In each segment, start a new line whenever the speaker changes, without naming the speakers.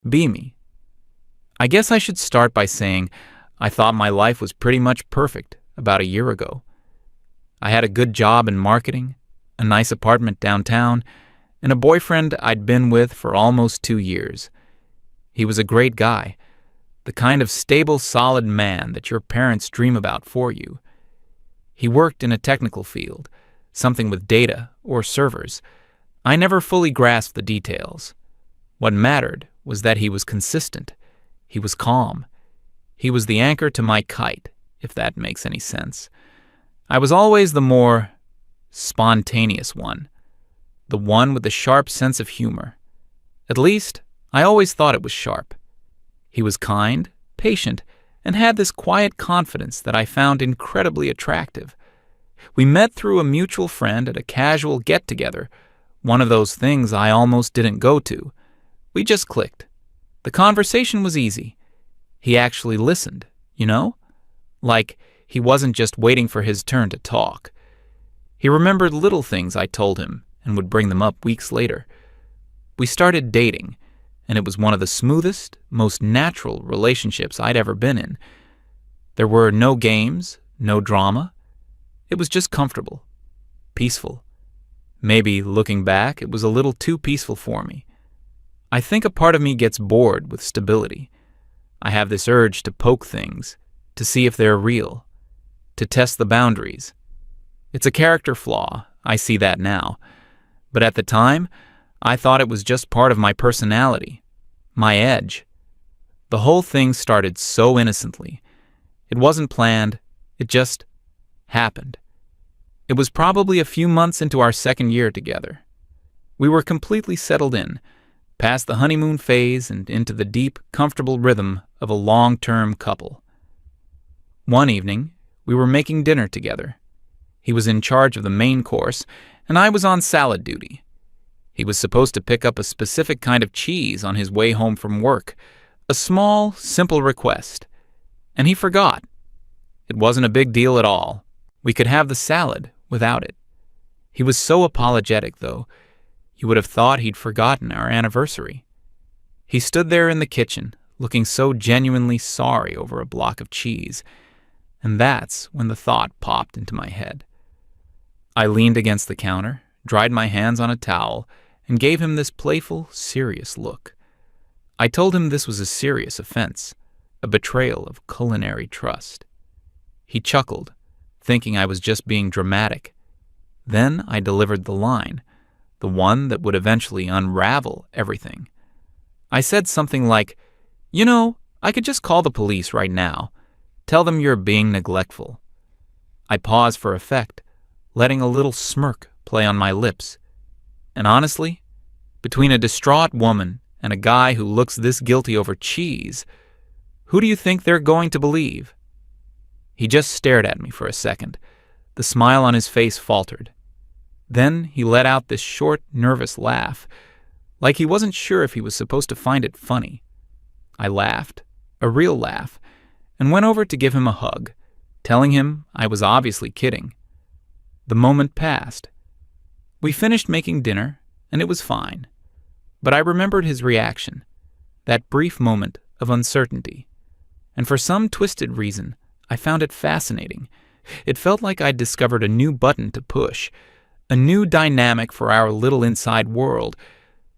Be me. I guess I should start by saying I thought my life was pretty much perfect about a year ago. I had a good job in marketing, a nice apartment downtown, and a boyfriend I'd been with for almost 2 years. He was a great guy, the kind of stable, solid man that your parents dream about for you. He worked in a technical field, something with data or servers. I never fully grasped the details. What mattered was that he was consistent. He was calm. He was the anchor to my kite, if that makes any sense. I was always the more spontaneous one, the one with the sharp sense of humor. At least, I always thought it was sharp. He was kind, patient, and had this quiet confidence that I found incredibly attractive. We met through a mutual friend at a casual get-together, one of those things I almost didn't go to. We just clicked. The conversation was easy. He actually listened, you know? Like, he wasn't just waiting for his turn to talk. He remembered little things I told him and would bring them up weeks later. We started dating, and it was one of the smoothest, most natural relationships I'd ever been in. There were no games, no drama. It was just comfortable, peaceful. Maybe, looking back, it was a little too peaceful for me. I think a part of me gets bored with stability. I have this urge to poke things, to see if they're real, to test the boundaries. It's a character flaw, I see that now. But at the time, I thought it was just part of my personality, my edge. The whole thing started so innocently. It wasn't planned, it just happened. It was probably a few months into our second year together. We were completely settled in, past the honeymoon phase and into the deep, comfortable rhythm of a long-term couple. One evening, we were making dinner together. He was in charge of the main course, and I was on salad duty. He was supposed to pick up a specific kind of cheese on his way home from work, a small, simple request. And he forgot. It wasn't a big deal at all. We could have the salad without it. He was so apologetic, though. You would have thought he'd forgotten our anniversary. He stood there in the kitchen, looking so genuinely sorry over a block of cheese. And that's when the thought popped into my head. I leaned against the counter, dried my hands on a towel, and gave him this playful, serious look. I told him this was a serious offense, a betrayal of culinary trust. He chuckled, thinking I was just being dramatic. Then I delivered the line, the one that would eventually unravel everything. I said something like, "You know, I could just call the police right now. Tell them you're being neglectful." I paused for effect, letting a little smirk play on my lips. And honestly, between a distraught woman and a guy who looks this guilty over cheese, who do you think they're going to believe? He just stared at me for a second. The smile on his face faltered. Then he let out this short, nervous laugh, like he wasn't sure if he was supposed to find it funny. I laughed, a real laugh, and went over to give him a hug, telling him I was obviously kidding. The moment passed. We finished making dinner, and it was fine. But I remembered his reaction, that brief moment of uncertainty. And for some twisted reason, I found it fascinating. It felt like I'd discovered a new button to push, a new dynamic for our little inside world.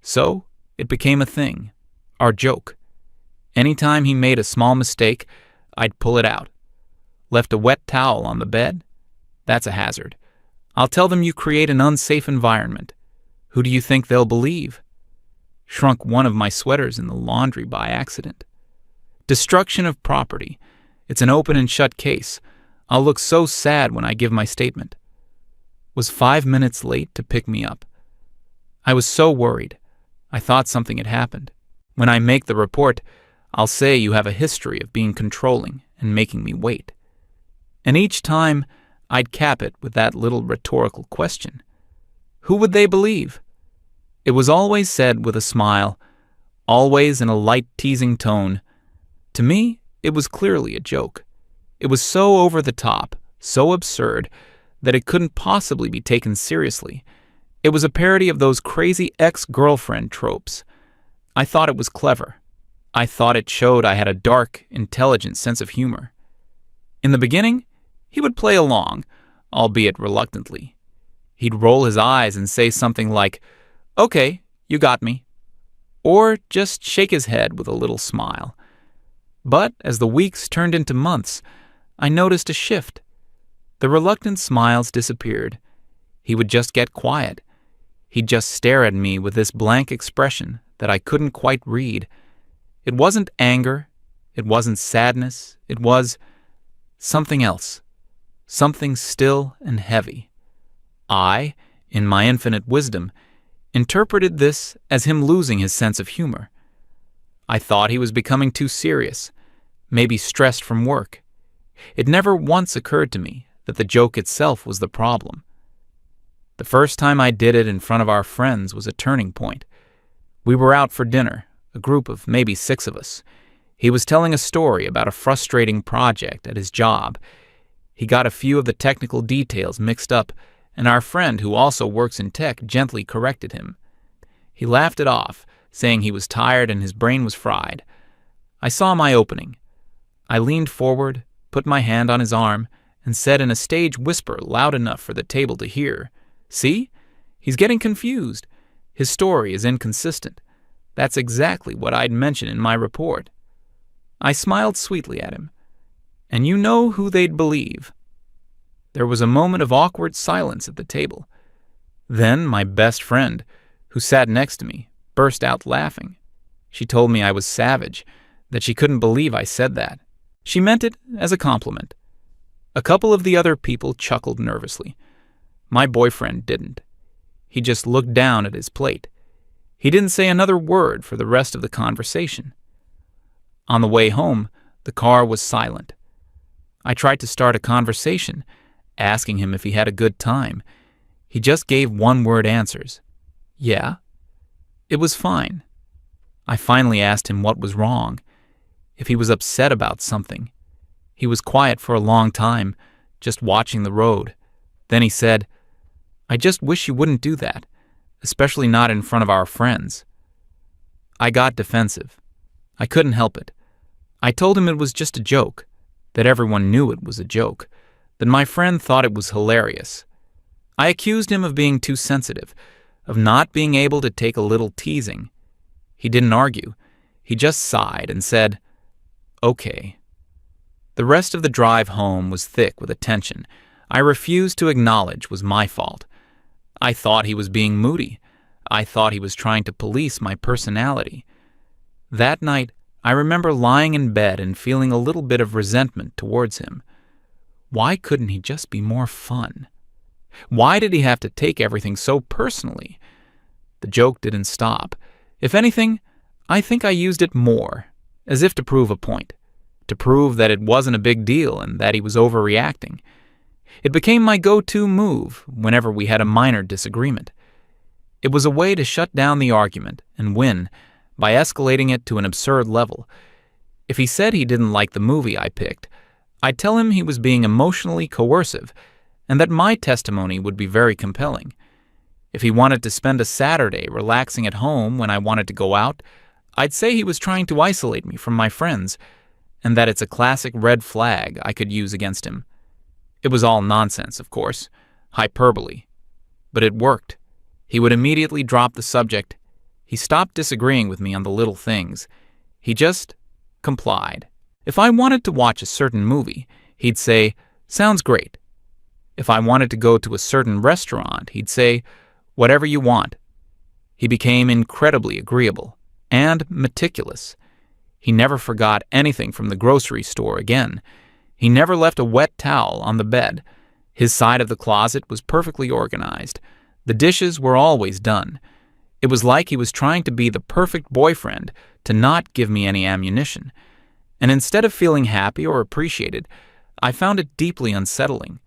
So it became a thing, our joke. Anytime he made a small mistake, I'd pull it out. Left a wet towel on the bed? That's a hazard. I'll tell them you create an unsafe environment. Who do you think they'll believe? Shrunk one of my sweaters in the laundry by accident. Destruction of property. It's an open and shut case. I'll look so sad when I give my statement. Was 5 minutes late to pick me up. I was so worried. I thought something had happened. When I make the report, I'll say you have a history of being controlling and making me wait. And each time, I'd cap it with that little rhetorical question. Who would they believe? It was always said with a smile, always in a light, teasing tone. To me, it was clearly a joke. It was so over the top, so absurd, that it couldn't possibly be taken seriously. It was a parody of those crazy ex-girlfriend tropes. I thought it was clever, I thought it showed I had a dark, intelligent sense of humor. In the beginning, he would play along, albeit reluctantly. He'd roll his eyes and say something like, "Okay, you got me," or just shake his head with a little smile. But as the weeks turned into months, I noticed a shift. The reluctant smiles disappeared. He would just get quiet. He'd just stare at me with this blank expression that I couldn't quite read. It wasn't anger. It wasn't sadness. It was something else. Something still and heavy. I, in my infinite wisdom, interpreted this as him losing his sense of humor. I thought he was becoming too serious, maybe stressed from work. It never once occurred to me that the joke itself was the problem. The first time I did it in front of our friends was a turning point. We were out for dinner, a group of maybe 6 of us. He was telling a story about a frustrating project at his job. He got a few of the technical details mixed up, and our friend, who also works in tech, gently corrected him. He laughed it off, saying he was tired and his brain was fried. I saw my opening. I leaned forward, put my hand on his arm, and said in a stage whisper loud enough for the table to hear, "See? He's getting confused. His story is inconsistent. That's exactly what I'd mentioned in my report." I smiled sweetly at him. And you know who they'd believe. There was a moment of awkward silence at the table. Then my best friend, who sat next to me, burst out laughing. She told me I was savage, that she couldn't believe I said that. She meant it as a compliment. A couple of the other people chuckled nervously. My boyfriend didn't. He just looked down at his plate. He didn't say another word for the rest of the conversation. On the way home, the car was silent. I tried to start a conversation, asking him if he had a good time. He just gave one-word answers. Yeah. It was fine. I finally asked him what was wrong, if he was upset about something. He was quiet for a long time, just watching the road. Then he said, "I just wish you wouldn't do that, especially not in front of our friends." I got defensive. I couldn't help it. I told him it was just a joke, that everyone knew it was a joke, that my friend thought it was hilarious. I accused him of being too sensitive, of not being able to take a little teasing. He didn't argue. He just sighed and said, "Okay." The rest of the drive home was thick with a tension I refused to acknowledge was my fault. I thought he was being moody. I thought he was trying to police my personality. That night, I remember lying in bed and feeling a little bit of resentment towards him. Why couldn't he just be more fun? Why did he have to take everything so personally? The joke didn't stop. If anything, I think I used it more, as if to prove a point, to prove that it wasn't a big deal and that he was overreacting. It became my go-to move whenever we had a minor disagreement. It was a way to shut down the argument and win by escalating it to an absurd level. If he said he didn't like the movie I picked, I'd tell him he was being emotionally coercive and that my testimony would be very compelling. If he wanted to spend a Saturday relaxing at home when I wanted to go out, I'd say he was trying to isolate me from my friends and that it's a classic red flag I could use against him. It was all nonsense, of course, hyperbole. But it worked. He would immediately drop the subject. He stopped disagreeing with me on the little things. He just complied. If I wanted to watch a certain movie, he'd say, "Sounds great." If I wanted to go to a certain restaurant, he'd say, "Whatever you want." He became incredibly agreeable and meticulous. He never forgot anything from the grocery store again. He never left a wet towel on the bed. His side of the closet was perfectly organized. The dishes were always done. It was like he was trying to be the perfect boyfriend to not give me any ammunition. And instead of feeling happy or appreciated, I found it deeply unsettling.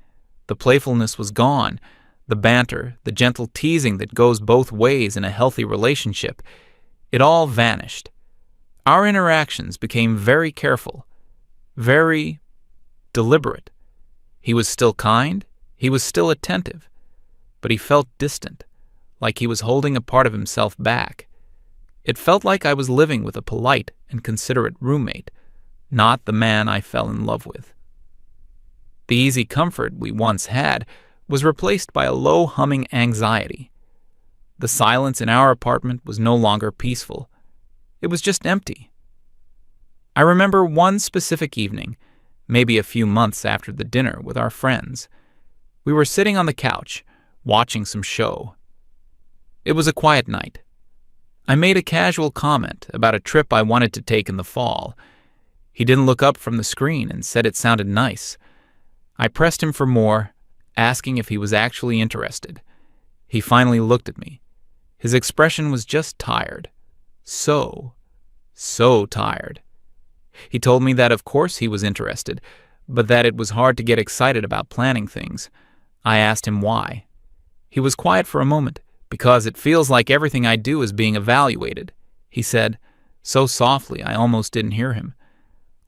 The playfulness was gone. The banter, the gentle teasing that goes both ways in a healthy relationship, it all vanished. Our interactions became very careful, very deliberate. He was still kind, he was still attentive, but he felt distant, like he was holding a part of himself back. It felt like I was living with a polite and considerate roommate, not the man I fell in love with. The easy comfort we once had was replaced by a low humming anxiety. The silence in our apartment was no longer peaceful. It was just empty. I remember one specific evening, maybe a few months after the dinner with our friends. We were sitting on the couch, watching some show. It was a quiet night. I made a casual comment about a trip I wanted to take in the fall. He didn't look up from the screen and said it sounded nice. I pressed him for more, asking if he was actually interested. He finally looked at me. His expression was just tired. So tired. He told me that of course he was interested, but that it was hard to get excited about planning things. I asked him why. He was quiet for a moment. Because it feels like everything I do is being evaluated, he said, so softly I almost didn't hear him.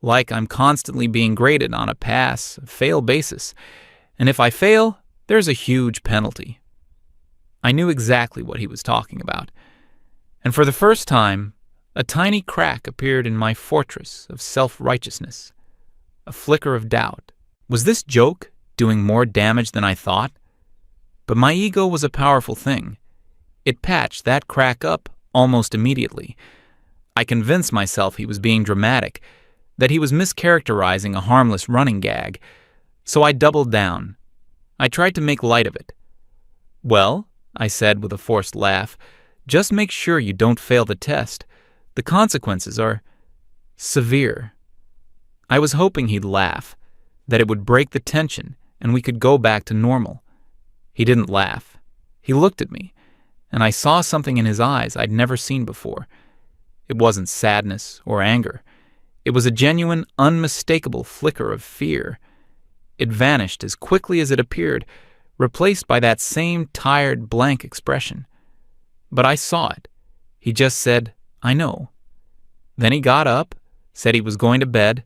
Like I'm constantly being graded on a pass-fail basis, and if I fail, there's a huge penalty. I knew exactly what he was talking about, and for the first time, a tiny crack appeared in my fortress of self-righteousness. A flicker of doubt. Was this joke doing more damage than I thought? But my ego was a powerful thing. It patched that crack up almost immediately. I convinced myself he was being dramatic, that he was mischaracterizing a harmless running gag, so I doubled down. I tried to make light of it. Well, I said with a forced laugh, just make sure you don't fail the test. The consequences are severe. I was hoping he'd laugh, that it would break the tension and we could go back to normal. He didn't laugh. He looked at me, and I saw something in his eyes I'd never seen before. It wasn't sadness or anger. It was a genuine, unmistakable flicker of fear. It vanished as quickly as it appeared, replaced by that same tired, blank expression. But I saw it. He just said, I know. Then he got up, said he was going to bed,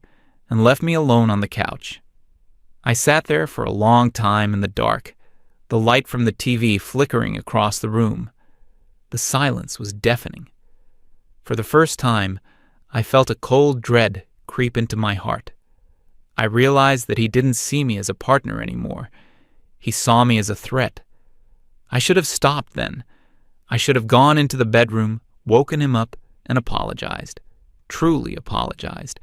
and left me alone on the couch. I sat there for a long time in the dark, the light from the TV flickering across the room. The silence was deafening. For the first time, I felt a cold dread creep into my heart. I realized that he didn't see me as a partner anymore. He saw me as a threat. I should have stopped then. I should have gone into the bedroom, woken him up, and apologized. Truly apologized.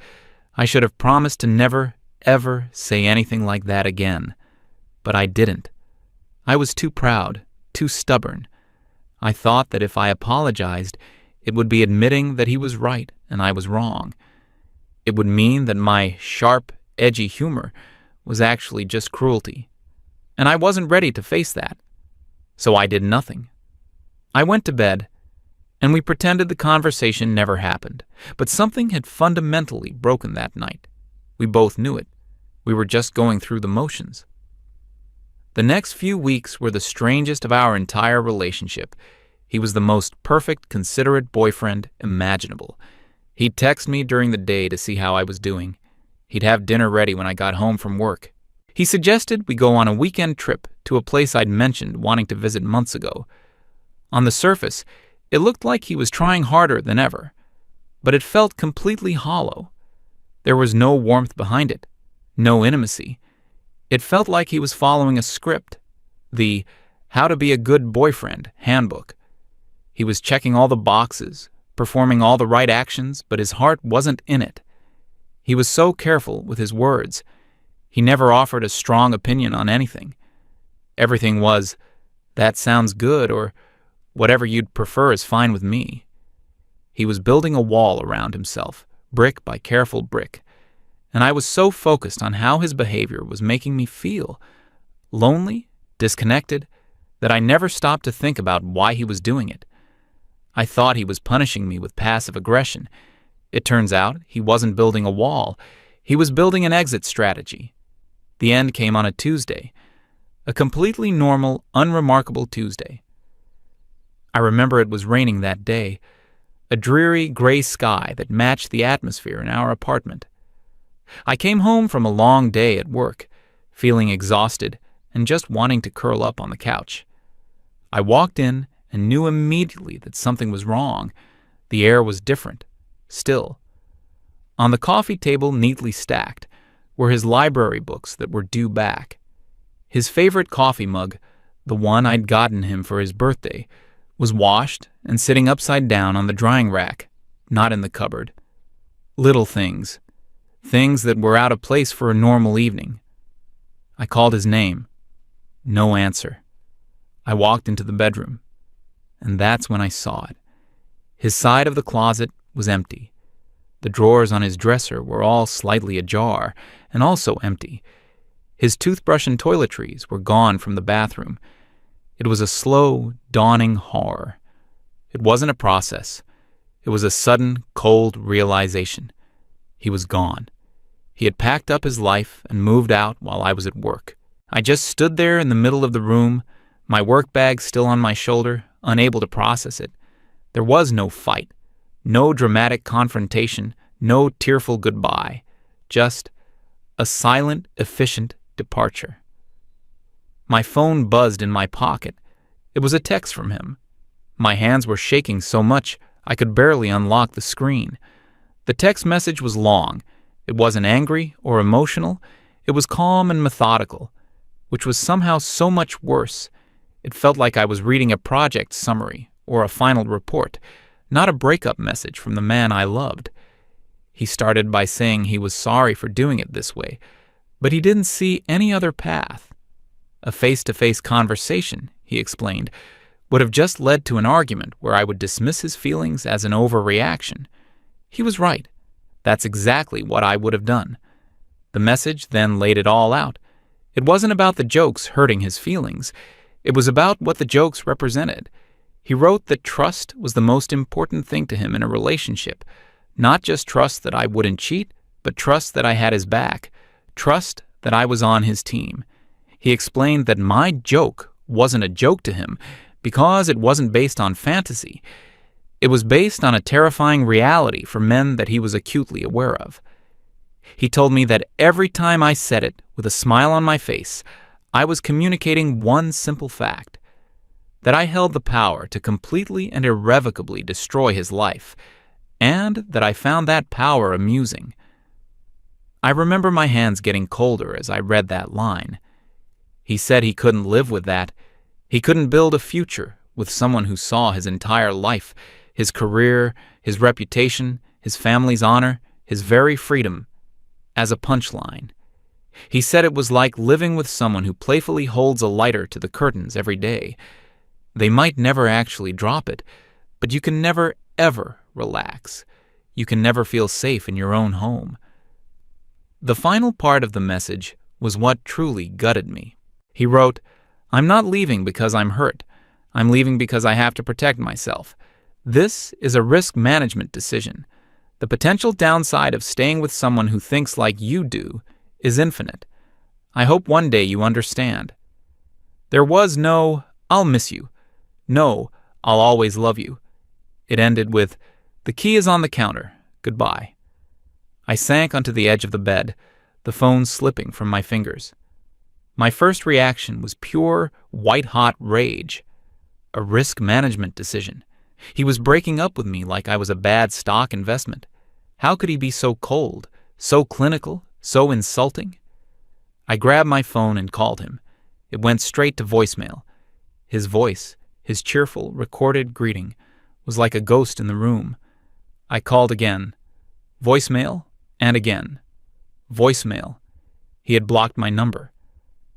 I should have promised to never, ever say anything like that again. But I didn't. I was too proud, too stubborn. I thought that if I apologized, it would be admitting that he was right and I was wrong. It would mean that my sharp, edgy humor was actually just cruelty. And I wasn't ready to face that. So I did nothing. I went to bed, and we pretended the conversation never happened. But something had fundamentally broken that night. We both knew it. We were just going through the motions. The next few weeks were the strangest of our entire relationship. He was the most perfect, considerate boyfriend imaginable. He'd text me during the day to see how I was doing. He'd have dinner ready when I got home from work. He suggested we go on a weekend trip to a place I'd mentioned wanting to visit months ago. On the surface, it looked like he was trying harder than ever, but it felt completely hollow. There was no warmth behind it, no intimacy. It felt like he was following a script, the How to Be a Good Boyfriend handbook. He was checking all the boxes, performing all the right actions, but his heart wasn't in it. He was so careful with his words. He never offered a strong opinion on anything. Everything was, that sounds good, or whatever you'd prefer is fine with me. He was building a wall around himself, brick by careful brick. And I was so focused on how his behavior was making me feel, lonely, disconnected, that I never stopped to think about why he was doing it. I thought he was punishing me with passive aggression. It turns out he wasn't building a wall. He was building an exit strategy. The end came on a Tuesday, a completely normal, unremarkable Tuesday. I remember it was raining that day, a dreary gray sky that matched the atmosphere in our apartment. I came home from a long day at work, feeling exhausted and just wanting to curl up on the couch. I walked in and knew immediately that something was wrong. The air was different, still. On the coffee table, neatly stacked, were his library books that were due back. His favorite coffee mug, the one I'd gotten him for his birthday, was washed and sitting upside down on the drying rack, not in the cupboard. Little things. Things that were out of place for a normal evening. I called his name. No answer. I walked into the bedroom, and that's when I saw it. His side of the closet was empty. The drawers on his dresser were all slightly ajar and also empty. His toothbrush and toiletries were gone from the bathroom. It was a slow, dawning horror. It wasn't a process. It was a sudden, cold realization. He was gone. He had packed up his life and moved out while I was at work. I just stood there in the middle of the room, my work bag still on my shoulder, unable to process it. There was no fight, no dramatic confrontation, no tearful goodbye, just a silent, efficient departure. My phone buzzed in my pocket. It was a text from him. My hands were shaking so much I could barely unlock the screen. The text message was long. It wasn't angry or emotional. It was calm and methodical, which was somehow so much worse. It felt like I was reading a project summary or a final report, not a breakup message from the man I loved. He started by saying he was sorry for doing it this way, but he didn't see any other path. A face-to-face conversation, he explained, would have just led to an argument where I would dismiss his feelings as an overreaction. He was right. That's exactly what I would have done. The message then laid it all out. It wasn't about the jokes hurting his feelings. It was about what the jokes represented. He wrote that trust was the most important thing to him in a relationship. Not just trust that I wouldn't cheat, but trust that I had his back. Trust that I was on his team. He explained that my joke wasn't a joke to him because it wasn't based on fantasy. It was based on a terrifying reality for men that he was acutely aware of. He told me that every time I said it with a smile on my face, I was communicating one simple fact, that I held the power to completely and irrevocably destroy his life, and that I found that power amusing. I remember my hands getting colder as I read that line. He said he couldn't live with that. He couldn't build a future with someone who saw his entire life, his career, his reputation, his family's honor, his very freedom, as a punchline. He said it was like living with someone who playfully holds a lighter to the curtains every day. They might never actually drop it, but you can never, ever relax. You can never feel safe in your own home. The final part of the message was what truly gutted me. He wrote, "I'm not leaving because I'm hurt. I'm leaving because I have to protect myself. This is a risk management decision. The potential downside of staying with someone who thinks like you do is infinite. I hope one day you understand." There was no, "I'll miss you." No, "I'll always love you." It ended with, "The key is on the counter. Goodbye." I sank onto the edge of the bed, the phone slipping from my fingers. My first reaction was pure, white-hot rage. A risk management decision. He was breaking up with me like I was a bad stock investment. How could he be so cold, so clinical, so insulting? I grabbed my phone and called him. It went straight to voicemail. His voice, his cheerful, recorded greeting, was like a ghost in the room. I called again. Voicemail, and again. Voicemail. He had blocked my number.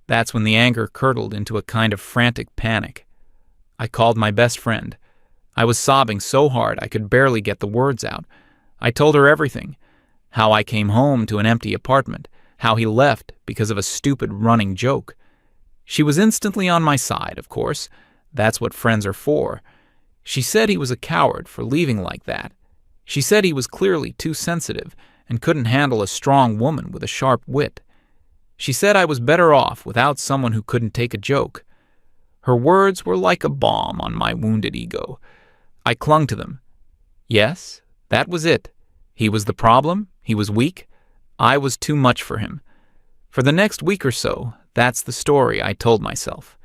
That's when the anger curdled into a kind of frantic panic. I called my best friend. I was sobbing so hard I could barely get the words out. I told her everything. How I came home to an empty apartment. How he left because of a stupid running joke. She was instantly on my side, of course. That's what friends are for. She said he was a coward for leaving like that. She said he was clearly too sensitive and couldn't handle a strong woman with a sharp wit. She said I was better off without someone who couldn't take a joke. Her words were like a balm on my wounded ego. I clung to them. Yes, that was it. He was the problem. He was weak. I was too much for him. For the next week or so, that's the story I told myself.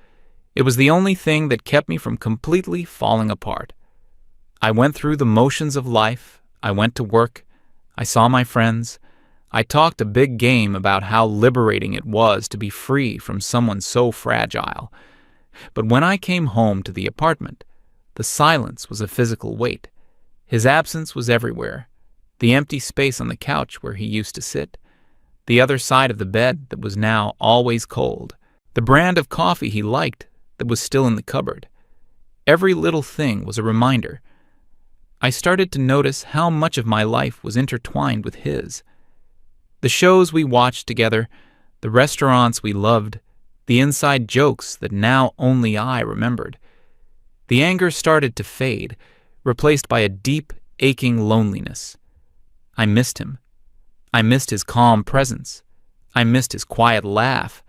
It was the only thing that kept me from completely falling apart. I went through the motions of life. I went to work. I saw my friends. I talked a big game about how liberating it was to be free from someone so fragile. But when I came home to the apartment, the silence was a physical weight. His absence was everywhere. The empty space on the couch where he used to sit. The other side of the bed that was now always cold. The brand of coffee he liked that was still in the cupboard. Every little thing was a reminder. I started to notice how much of my life was intertwined with his. The shows we watched together, the restaurants we loved, the inside jokes that now only I remembered. The anger started to fade, replaced by a deep, aching loneliness. I missed him. I missed his calm presence. I missed his quiet laugh.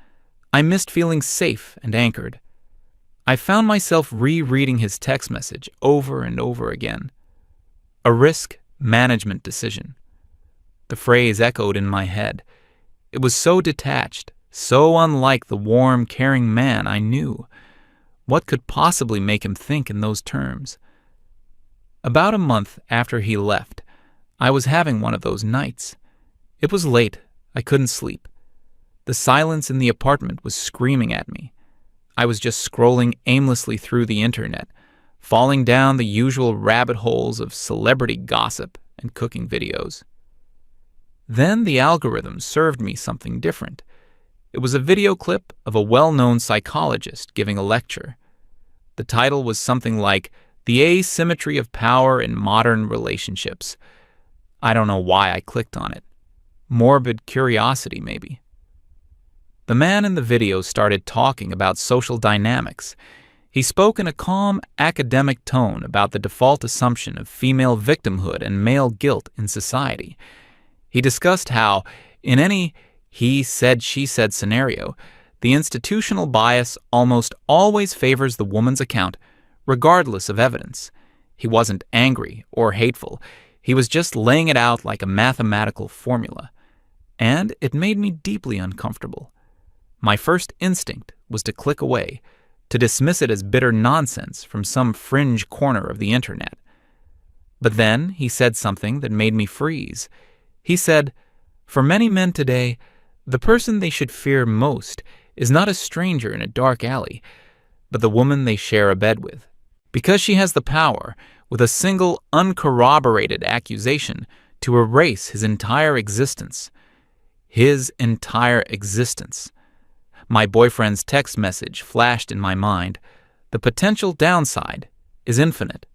I missed feeling safe and anchored. I found myself rereading his text message over and over again. A risk management decision. The phrase echoed in my head. It was so detached, so unlike the warm, caring man I knew. What could possibly make him think in those terms? About a month after he left, I was having one of those nights. It was late. I couldn't sleep. The silence in the apartment was screaming at me. I was just scrolling aimlessly through the internet, falling down the usual rabbit holes of celebrity gossip and cooking videos. Then the algorithm served me something different. It was a video clip of a well-known psychologist giving a lecture. The title was something like The Asymmetry of Power in Modern Relationships. I don't know why I clicked on it. Morbid curiosity, maybe. The man in the video started talking about social dynamics. He spoke in a calm, academic tone about the default assumption of female victimhood and male guilt in society. He discussed how, in any he said, she said scenario, the institutional bias almost always favors the woman's account, regardless of evidence. He wasn't angry or hateful. He was just laying it out like a mathematical formula. And it made me deeply uncomfortable. My first instinct was to click away, to dismiss it as bitter nonsense from some fringe corner of the internet. But then he said something that made me freeze. He said, "For many men today, the person they should fear most is not a stranger in a dark alley, but the woman they share a bed with, because she has the power, with a single uncorroborated accusation, to erase his entire existence." His entire existence. My boyfriend's text message flashed in my mind. The potential downside is infinite.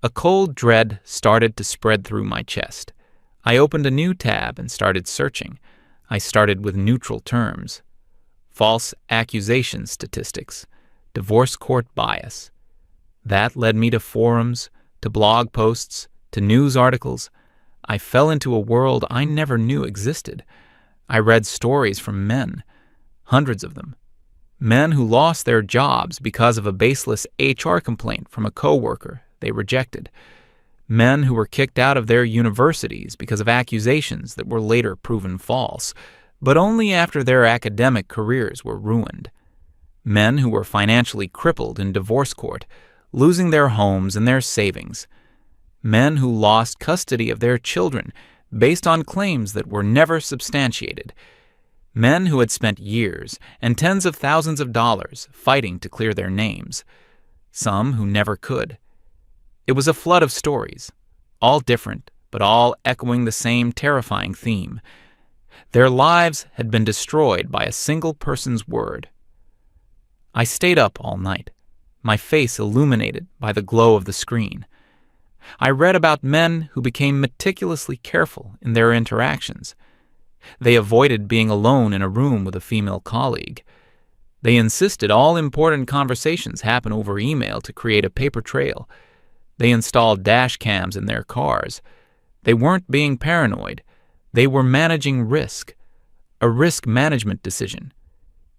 A cold dread started to spread through my chest. I opened a new tab and started searching. I started with neutral terms. False accusation statistics. Divorce court bias. That led me to forums, to blog posts, to news articles. I fell into a world I never knew existed. I read stories from men, hundreds of them. Men who lost their jobs because of a baseless HR complaint from a coworker they rejected. Men who were kicked out of their universities because of accusations that were later proven false, but only after their academic careers were ruined. Men who were financially crippled in divorce court, losing their homes and their savings. Men who lost custody of their children based on claims that were never substantiated. Men who had spent years and tens of thousands of dollars fighting to clear their names. Some who never could. It was a flood of stories, all different, but all echoing the same terrifying theme. Their lives had been destroyed by a single person's word. I stayed up all night, my face illuminated by the glow of the screen. I read about men who became meticulously careful in their interactions. They avoided being alone in a room with a female colleague. They insisted all important conversations happen over email to create a paper trail. They installed dash cams in their cars. They weren't being paranoid. They were managing risk. A risk management decision.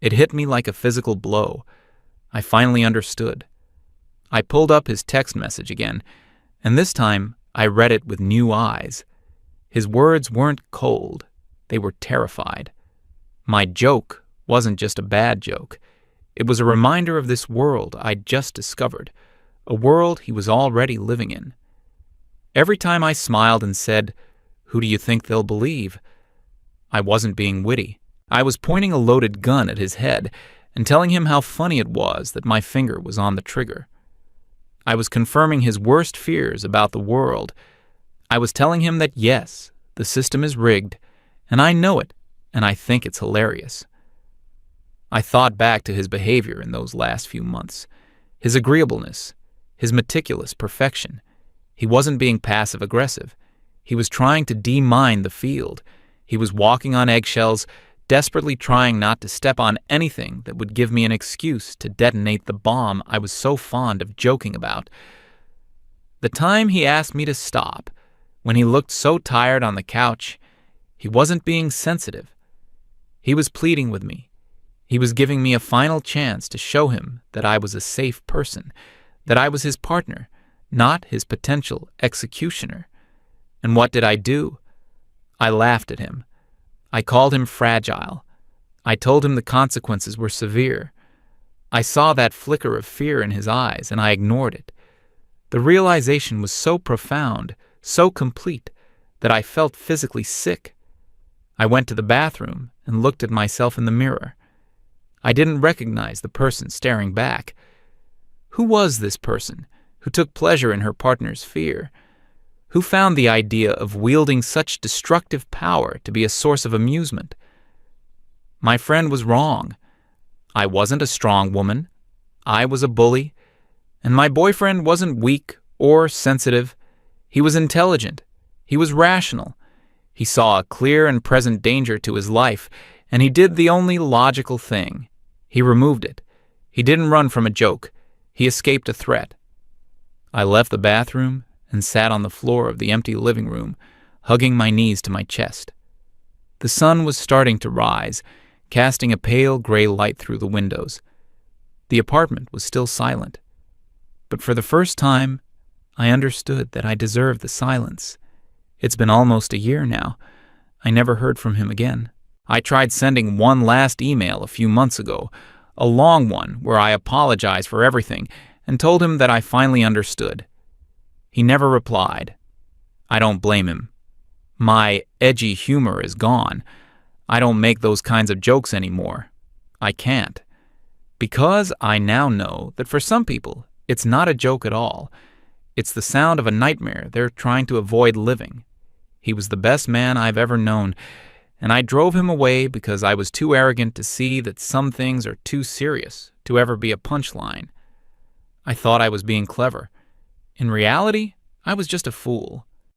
It hit me like a physical blow. I finally understood. I pulled up his text message again, and this time I read it with new eyes. His words weren't cold. They were terrified. My joke wasn't just a bad joke. It was a reminder of this world I'd just discovered, a world he was already living in. Every time I smiled and said, "Who do you think they'll believe?" I wasn't being witty. I was pointing a loaded gun at his head and telling him how funny it was that my finger was on the trigger. I was confirming his worst fears about the world. I was telling him that yes, the system is rigged, and I know it, and I think it's hilarious. I thought back to his behavior in those last few months, his agreeableness, his meticulous perfection. He wasn't being passive-aggressive. He was trying to demine the field. He was walking on eggshells, desperately trying not to step on anything that would give me an excuse to detonate the bomb I was so fond of joking about. The time he asked me to stop, when he looked so tired on the couch, he wasn't being sensitive. He was pleading with me. He was giving me a final chance to show him that I was a safe person, that I was his partner, not his potential executioner. And what did I do? I laughed at him. I called him fragile. I told him the consequences were severe. I saw that flicker of fear in his eyes, and I ignored it. The realization was so profound, so complete, that I felt physically sick. I went to the bathroom and looked at myself in the mirror. I didn't recognize the person staring back. Who was this person who took pleasure in her partner's fear? Who found the idea of wielding such destructive power to be a source of amusement? My friend was wrong. I wasn't a strong woman. I was a bully. And my boyfriend wasn't weak or sensitive. He was intelligent. He was rational. He saw a clear and present danger to his life, and he did the only logical thing. He removed it. He didn't run from a joke. He escaped a threat. I left the bathroom and sat on the floor of the empty living room, hugging my knees to my chest. The sun was starting to rise, casting a pale gray light through the windows. The apartment was still silent. But for the first time, I understood that I deserved the silence. It's been almost a year now. I never heard from him again. I tried sending one last email a few months ago, a long one where I apologized for everything and told him that I finally understood. He never replied. I don't blame him. My edgy humor is gone. I don't make those kinds of jokes anymore. I can't. Because I now know that for some people, it's not a joke at all. It's the sound of a nightmare they're trying to avoid living. He was the best man I've ever known, and I drove him away because I was too arrogant to see that some things are too serious to ever be a punchline. I thought I was being clever. In reality, I was just a fool.